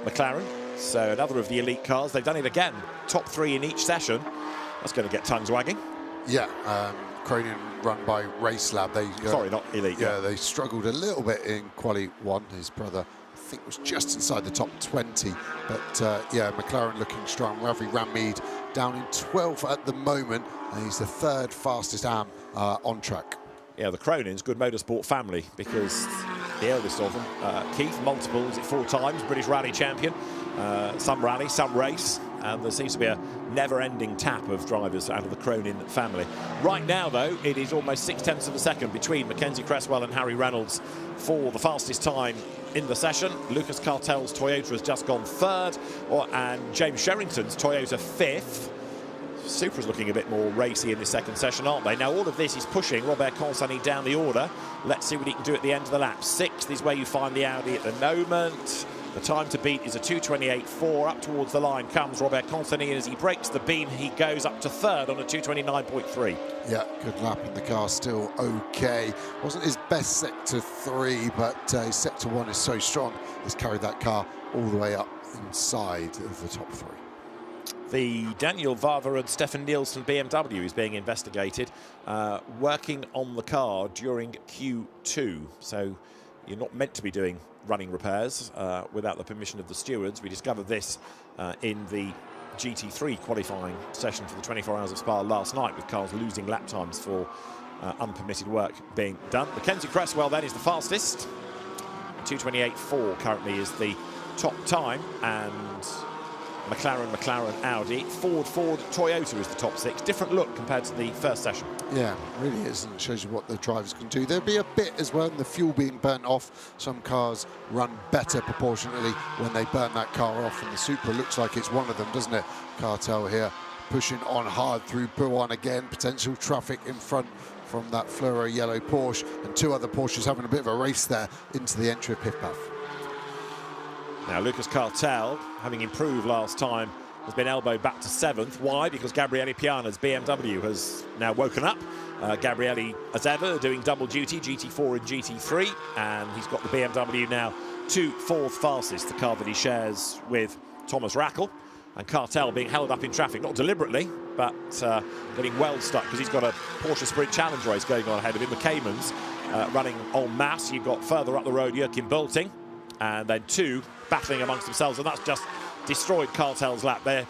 McLaren. So another of the elite cars. They've done it again. Top 3 in each session. That's going to get tongues wagging. Yeah, Cronin run by Race Lab. Sorry, not elite. Yeah, they struggled a little bit in Quali 1. His brother, I think, was just inside the top 20. But yeah, McLaren looking strong. Ravi Rammeed down in 12th at the moment. And he's the 3rd fastest AM on track. Yeah, the Cronins, good motorsport family, because the eldest of them, Keith, multiple, is it 4 times, British rally champion. Some rally, some race, and there seems to be a never-ending tap of drivers out of the Cronin family. Right now, though, it is almost 6/10 of a second between Mackenzie Cresswell and Harry Reynolds for the fastest time in the session. Lucas Cartel's Toyota has just gone 3rd, and James Sherrington's Toyota 5th. Supra's looking a bit more racy in this second session, aren't they? Now, all of this is pushing Robert Consani down the order. Let's see what he can do at the end of the lap. 6th is where you find the Audi at the moment. The time to beat is a 2:28.4. Up towards the line comes Robert Consani, and as he breaks the beam, he goes up to 3rd on a 2:29.3. Yeah, good lap, and the car still okay. Wasn't his best sector 3, but his sector 1 is so strong. He's carried that car all the way up inside of the top 3. The Daniel Varver and Stefan Nielsen BMW is being investigated, working on the car during Q2. So you're not meant to be doing running repairs without the permission of the stewards. We discovered this in the GT3 qualifying session for the 24 Hours of Spa last night, with cars losing lap times for unpermitted work being done. Mackenzie Cresswell then is the fastest. 2:28.4 currently is the top time, and McLaren, Audi, Ford, Toyota is the top 6. Different look compared to the first session. Yeah, really is, and it shows you what the drivers can do. There'll be a bit as well in the fuel being burnt off. Some cars run better proportionately when they burn that car off, and the Supra looks like it's one of them, doesn't it? Cartel here pushing on hard through Bouin again. Potential traffic in front from that fluoro yellow Porsche, and 2 other Porsches having a bit of a race there into the entry of Pif Paf. Now, Lucas Cartel, having improved last time, has been elbowed back to 7th. Why? Because Gabriele Piana's BMW has now woken up. Gabriele, as ever, doing double duty, GT4 and GT3, and he's got the BMW now to 4th fastest, the car that he shares with Thomas Rackel. And Cartel being held up in traffic, not deliberately, but getting well stuck, because he's got a Porsche Sprint Challenge race going on ahead of him. The Caymans running en masse. You've got further up the road Joachim Bulting, and then 2 battling amongst themselves, and that's just destroyed Cartel's lap. They're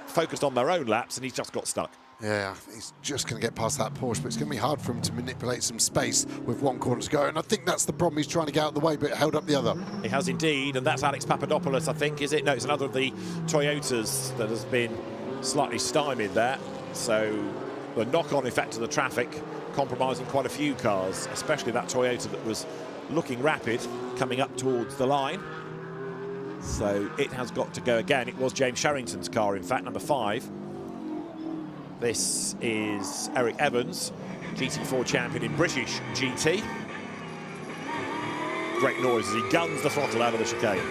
focused on their own laps, and he's just got stuck. Yeah, he's just going to get past that Porsche, but it's going to be hard for him to manipulate some space with 1 corner to go, and I think that's the problem. He's trying to get out of the way, but held up the other. He has indeed, and that's Alex Papadopoulos, I think, is it? No, it's another of the Toyotas that has been slightly stymied there. So the knock-on effect of the traffic compromising quite a few cars, especially that Toyota that was looking rapid coming up towards the line. So it has got to go again. It was James Sherrington's car, in fact, number 5. This is Eric Evans, GT4 champion in British GT. Great noise as he guns the throttle out of the chicane.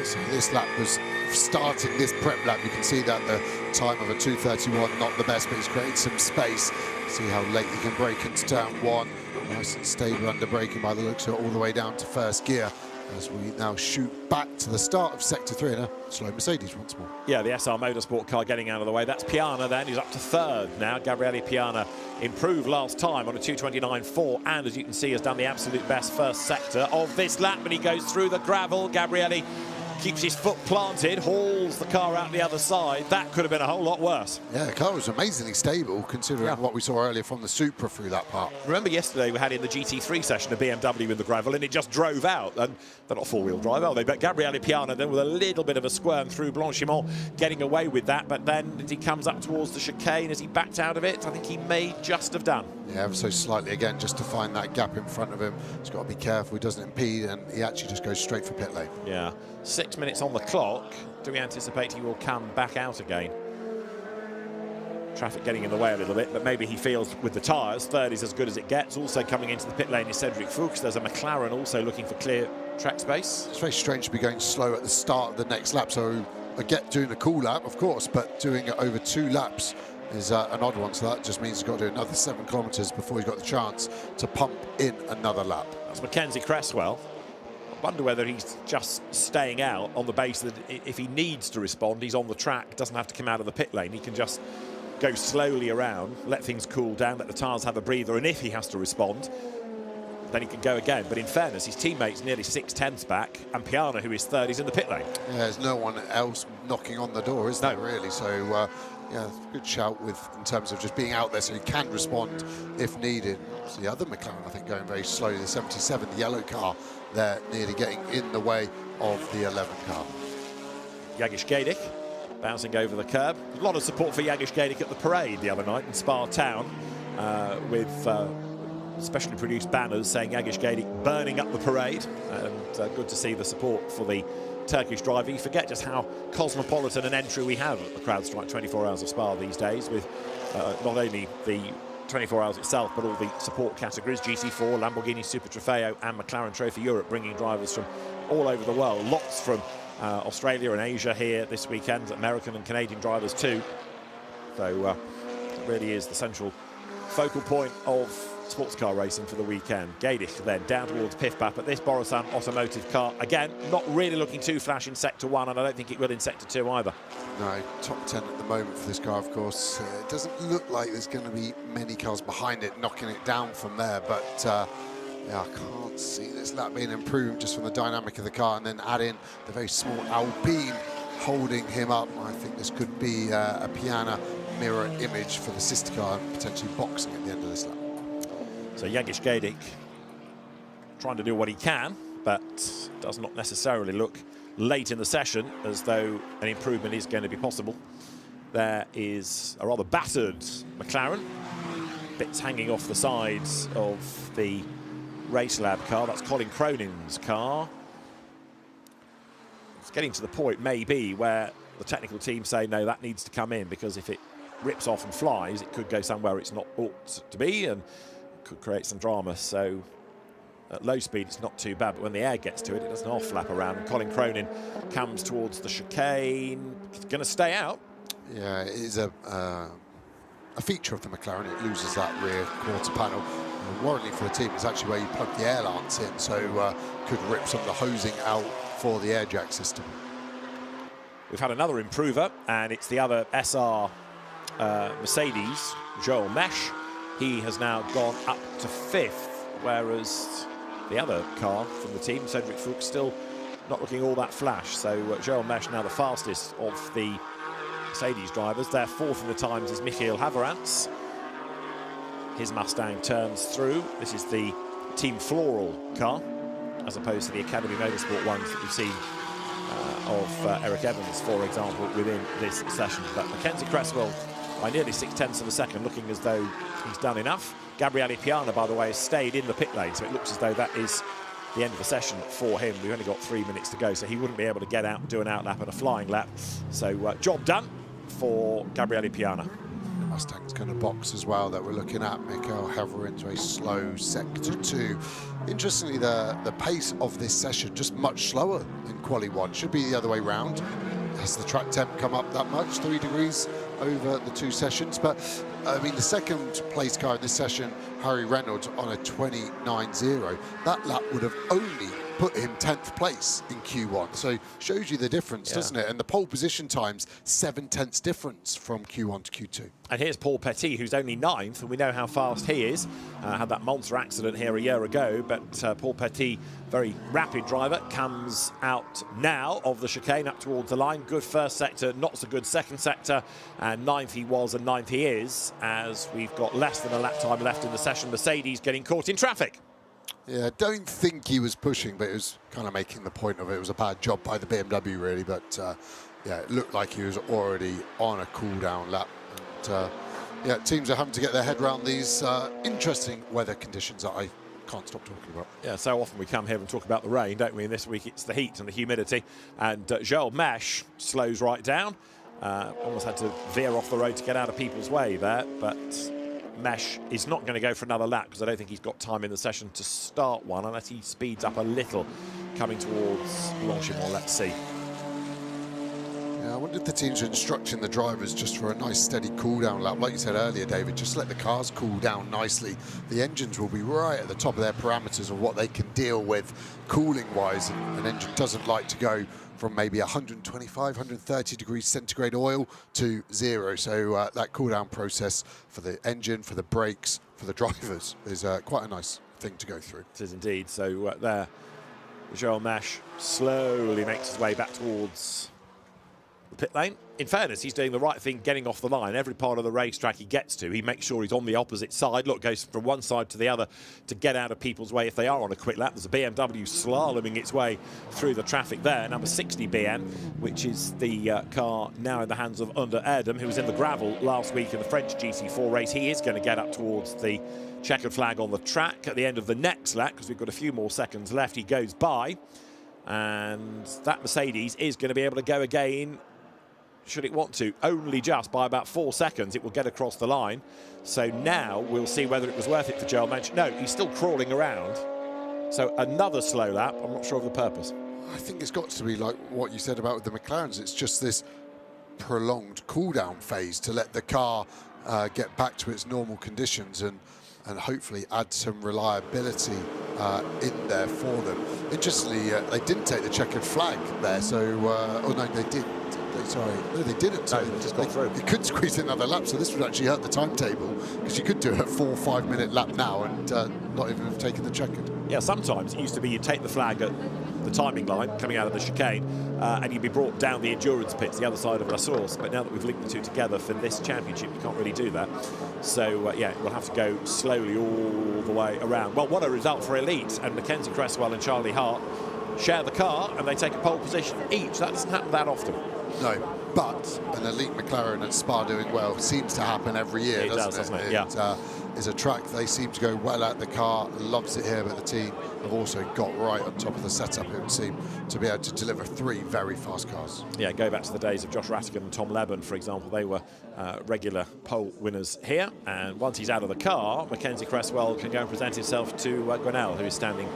So this lap was starting this prep lap. You can see that the time of a 2:31, not the best, but he's created some space. See how late he can brake into turn 1. Nice and stable under braking by the looks of it, all the way down to 1st gear, as we now shoot back to the start of sector 3 in a slow Mercedes once more. Yeah, the SR Motorsport car getting out of the way. That's Piana then. He's up to 3rd now. Gabriele Piana improved last time on a 2:29.4, and as you can see, has done the absolute best first sector of this lap, and he goes through the gravel. Gabriele keeps his foot planted, hauls the car out the other side. That could have been a whole lot worse. Yeah, the car was amazingly stable, considering what we saw earlier from the Supra through that part. Remember yesterday we had in the GT3 session a BMW in the gravel, and it just drove out. And they're not 4-wheel drive, are they? But Gabriele Piana then with a little bit of a squirm through Blanchimont, getting away with that. But then as he comes up towards the chicane, as he backed out of it, I think he may just have done. Yeah, ever so slightly again, just to find that gap in front of him. He's got to be careful he doesn't impede, and he actually just goes straight for pit lane. Yeah, 6 minutes on the clock. Do we anticipate he will come back out again? Traffic getting in the way a little bit, but maybe he feels with the tyres, 3rd is as good as it gets. Also coming into the pit lane is Cedric Fuchs. There's a McLaren also looking for clear track space. It's very strange to be going slow at the start of the next lap, so I get doing a cool lap, of course, but doing it over 2 laps is an odd one, so that just means he's got to do another 7 kilometres before he's got the chance to pump in another lap. That's Mackenzie Cresswell. I wonder whether he's just staying out on the basis that if he needs to respond, he's on the track, doesn't have to come out of the pit lane. He can just go slowly around, let things cool down, let the tyres have a breather, and if he has to respond, then he can go again. But in fairness, his teammate's nearly 6/10 back, and Piana, who is 3rd, is in the pit lane. Yeah, there's no one else knocking on the door, is there, really? So, yeah, good shout in terms of just being out there so he can respond if needed. It's the other McLaren, I think, going very slowly, the 77, the yellow car, there nearly getting in the way of the 11 car. Jagish Gaidik bouncing over the curb. A lot of support for Jagish Gaidik at the parade the other night in Spa Town, with specially produced banners saying Jagish Gaidik burning up the parade, and good to see the support for the Turkish driver, you forget just how cosmopolitan an entry we have at the CrowdStrike 24 Hours of Spa these days, with not only the 24 Hours itself, but all the support categories, GT4, Lamborghini Super Trofeo and McLaren Trophy Europe, bringing drivers from all over the world. Lots from Australia and Asia here this weekend, American and Canadian drivers too. So it really is the central focal point of sports car racing for the weekend. Gaydich then down towards Pif-Paf, but this Borusan Automotive car, again, not really looking too flash in Sector 1, and I don't think it will in Sector 2 either. No, top 10 at the moment for this car, of course. It doesn't look like there's going to be many cars behind it knocking it down from there, but yeah, I can't see this lap being improved just from the dynamic of the car, and then add in the very small Alpine holding him up. I think this could be a Piana mirror image for the sister car, potentially boxing at the end of this lap. So Jagish Gaydich trying to do what he can, but does not necessarily look late in the session as though an improvement is going to be possible. There is a rather battered McLaren, bits hanging off the sides of the Race Lab car. That's Colin Cronin's car. It's getting to the point maybe where the technical team say no, that needs to come in, because if it rips off and flies, it could go somewhere it's not ought to be and could create some drama. So at low speed it's not too bad, but when the air gets to it, it does an off flap around, and Colin Cronin comes towards the chicane. It's going to stay out. Yeah, it is a feature of the McLaren. It loses that rear quarter panel. Worryingly for the team, it's actually where you plug the air lance in, so could rip some of the hosing out for the air jack system. We've had another improver, and it's the other SR Mercedes, Joel Mesh. He has now gone up to 5th, whereas the other car from the team, Cedric Fuchs, still not looking all that flash. So Joel Mesh now the fastest of the Mercedes drivers. Their 4th in the times is Michael Haverantz. His Mustang turns through. This is the Team Floral car, as opposed to the Academy Motorsport ones that we've seen of Eric Evans, for example, within this session. But Mackenzie Cresswell by nearly 0.6 of a second, looking as though he's done enough. Gabriele Piana, by the way, has stayed in the pit lane, so it looks as though that is the end of the session for him. We've only got 3 minutes to go, so he wouldn't be able to get out and do an outlap and a flying lap. So job done for Gabriele Piana. The Mustang's going to box as well that we're looking at. Michael Haverantz, very slow Sector 2. Interestingly, the pace of this session just much slower than Quali 1. Should be the other way round. Has the track temp come up that much? 3 degrees over the 2 sessions. But I mean, the second place car in this session, Harry Reynolds, on a 29.0. That lap would have only put him 10th place in Q1. So shows you the difference, doesn't it? And the pole position times, 7/10 difference from Q1 to Q2. And here's Paul Petit, who's only 9th, and we know how fast he is. Had that monster accident here a year ago, but Paul Petit, very rapid driver, comes out now of the chicane up towards the line. Good first sector, not so good second sector, and 9th he was and 9th he is, as we've got less than a lap time left in the session. Mercedes getting caught in traffic. Yeah, I don't think he was pushing, but it was kind of making the point of it. It was a bad job by the BMW, really, but yeah, it looked like he was already on a cool-down lap. And yeah, teams are having to get their head around these interesting weather conditions that I can't stop talking about. Yeah, so often we come here and talk about the rain, don't we? And this week it's the heat and the humidity. And Joel Mesh slows right down. Almost had to veer off the road to get out of people's way there, but Mesh is not going to go for another lap because I don't think he's got time in the session to start one unless he speeds up a little coming towards Longchamp. Let's see. Yeah, I wonder if the teams are instructing the drivers just for a nice steady cool-down lap. Like you said earlier, David, just let the cars cool down nicely. The engines will be right at the top of their parameters of what they can deal with cooling-wise. An engine doesn't like to go from maybe 125, 130 degrees centigrade oil to 0. So that cool-down process for the engine, for the brakes, for the drivers is quite a nice thing to go through. It is indeed. So there, Joel Mesh slowly makes his way back towards the pit lane. In fairness, he's doing the right thing getting off the line. Every part of the racetrack he gets to, he makes sure he's on the opposite side. Look, goes from one side to the other to get out of people's way if they are on a quick lap. There's a BMW slaloming its way through the traffic there, number 60 BM, which is the car now in the hands of Under Erdem, who was in the gravel last week in the French GT4 race. He is going to get up towards the checkered flag on the track at the end of the next lap because we've got a few more seconds left. He goes by And that Mercedes is going to be able to go again, should it want to, only just by about 4 seconds. It will get across the line. So now we'll see whether it was worth it for Joel Mensch. No, he's still crawling around. So another slow lap. I'm not sure of the purpose. I think it's got to be like what you said about the McLarens. It's just this prolonged cool-down phase to let the car get back to its normal conditions and hopefully add some reliability in there for them. Interestingly, they didn't take the checkered flag there, so oh no, they did. Sorry, no, they didn't. So no, they just got through. They could squeeze another lap, so this would actually hurt the timetable because you could do a 4 or 5 minute lap now and not even have taken the checkered. Yeah, sometimes it used to be you'd take the flag at the timing line coming out of the chicane and you'd be brought down the endurance pits, the other side of La Source. But now that we've linked the two together for this championship, you can't really do that. So, yeah, we'll have to go slowly all the way around. Well, what a result for Elite. And Mackenzie Cresswell and Charlie Hart share the car and they take a pole position each. That doesn't happen that often. No, but an Elite McLaren at Spa doing well seems to happen every year, doesn't it? Yeah. Is a track they seem to go well at. The car loves it here, but the team have also got right on top of the setup. It would seem to be able to deliver 3 very fast cars. Yeah, go back to the days of Josh Rattigan and Tom Leben, for example. They were regular pole winners here. And once he's out of the car, Mackenzie Cresswell can go and present himself to Grenell, who is standing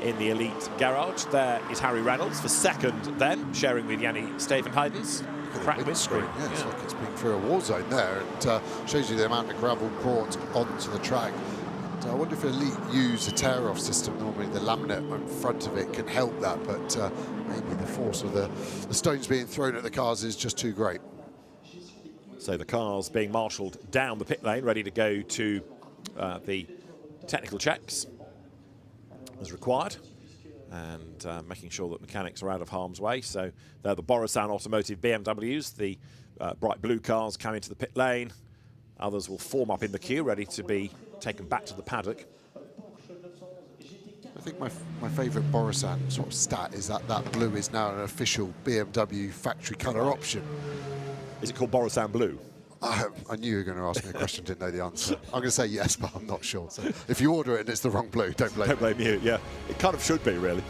in the Elite garage. There is Harry Reynolds for second then, sharing with Jannie Stevenheidens. Crack windscreen. Yeah, it's like it's been through a war zone there, and shows you the amount of gravel brought onto the track. And I wonder if Elite use a tear-off system. Normally the laminate in front of it can help that, but maybe the force of the stones being thrown at the cars is just too great. So the cars being marshalled down the pit lane, ready to go to the technical checks as required, and making sure that mechanics are out of harm's way. So they're the Borusan Automotive BMWs. The bright blue cars come into the pit lane. Others will form up in the queue, ready to be taken back to the paddock. I think my favourite Borusan sort of stat is that blue is now an official BMW factory colour option. Is it called Borusan Blue? I knew you were going to ask me a question, didn't know the answer. I'm going to say yes, but I'm not sure. So if you order it and it's the wrong blue, don't blame me. Don't blame you, yeah. It kind of should be, really.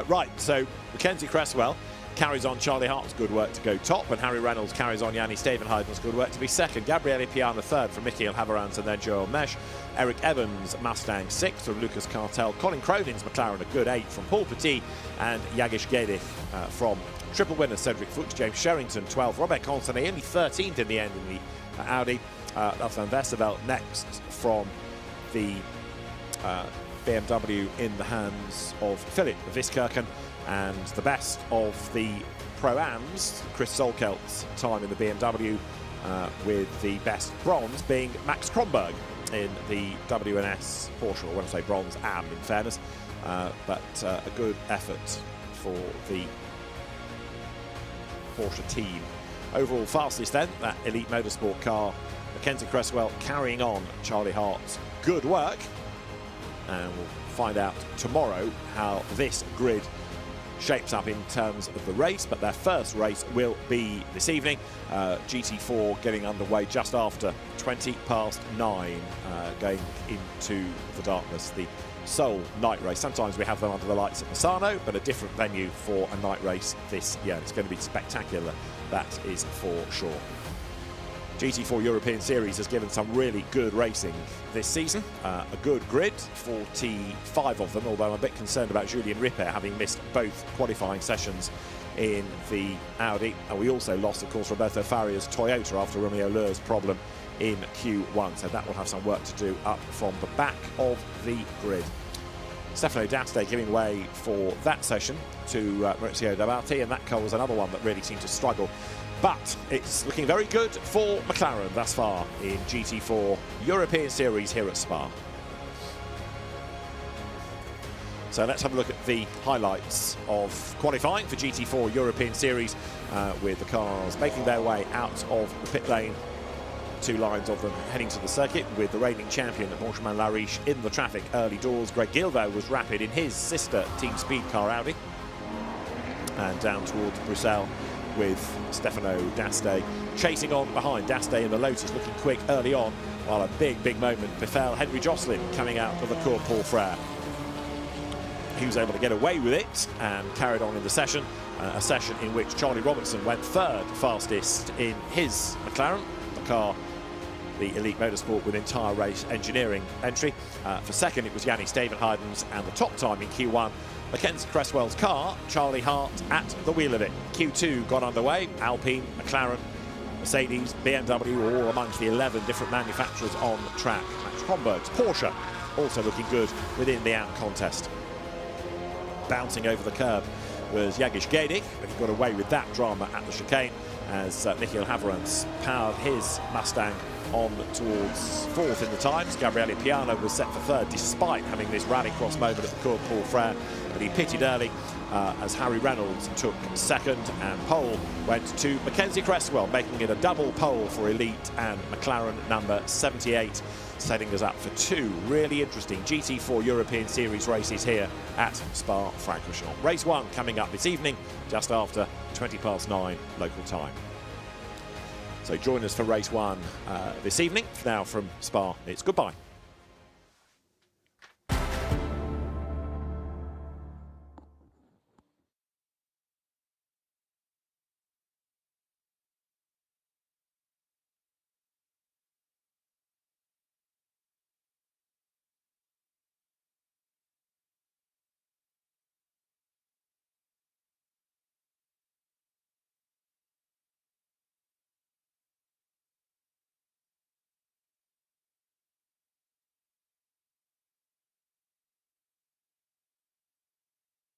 Right, so Mackenzie Cresswell carries on Charlie Hart's good work to go top, and Harry Reynolds carries on Jannie Stevenheiden's good work to be second. Gabriele Piana third from Michael Haverans and then Joel Mensch. Eric Evans, Mustang sixth from Lucas Cartel. Colin Cronin's McLaren a good 8 from Paul Petit, and Jagish Gedith from triple winner Cedric Fuchs. James Sherrington 12th. Robert Consonet only 13th in the end in the Audi. That's Van Westerveld next from the BMW in the hands of Philip Viskirchen, and the best of the Pro-Ams, Chris Solkelt's time in the BMW, with the best bronze being Max Kronberg in the WNS Porsche, or when I say bronze, AM in fairness, but a good effort for the Porsche team. Overall fastest then, that Elite Motorsport car, Mackenzie Cresswell carrying on Charlie Hart's good work, and we'll find out tomorrow how this grid shapes up in terms of the race, but their first race will be this evening. GT4 getting underway just after 9:20, going into the darkness. The sole night race. Sometimes we have them under the lights at Misano, but a different venue for a night race this year. It's going to be spectacular, that is for sure. GT4 European Series has given some really good racing this season. A good grid, 45 of them, although I'm a bit concerned about Julien Ripper having missed both qualifying sessions in the Audi. And we also lost, of course, Roberto Faria's Toyota after Romeo Leur's problem in Q1. So that will have some work to do up from the back of the grid. Stefano D'Aste giving way for that session to Maurizio Dabati, and that car was another one that really seemed to struggle. But it's looking very good for McLaren thus far in GT4 European Series here at Spa. So let's have a look at the highlights of qualifying for GT4 European Series, with the cars making their way out of the pit lane. 2 lines of them heading to the circuit, with the reigning champion Benjamin Lariche in the traffic early doors. Greg Guilbault was rapid in his sister Team Speed car Audi. And down towards Bruxelles with Stefano D'Aste chasing on behind. D'Aste in the Lotus looking quick early on, while a big moment befell Henry Jocelyn coming out of the Cours Paul Frère. he was able to get away with it and carried on in the session, a session in which Charlie Robertson went third fastest in his McLaren, the car the Elite Motorsport with entire race engineering entry. For second, it was Yanni Stavenheiden's, and the top time in Q1, Mackenzie Cresswell's car, Charlie Hart, at the wheel of it. Q2 got underway, Alpine, McLaren, Mercedes, BMW, all amongst the 11 different manufacturers on track. Max Kronberg's Porsche also looking good within the AM contest. Bouncing over the curb was Jagish Gedig, but he got away with that drama at the chicane as Michael Haverans powered his Mustang on towards fourth in the times. Gabriele Piano was set for third despite having this rallycross moment at the Cours Paul Frere, but he pitted early as Harry Reynolds took second, and pole went to Mackenzie Cresswell, making it a double pole for Elite and McLaren number 78, setting us up for two really interesting GT4 European Series races here at Spa-Francorchamps. Race 1 coming up this evening just after 9:20 local time. So join us for race 1 this evening. Now from Spa, it's goodbye.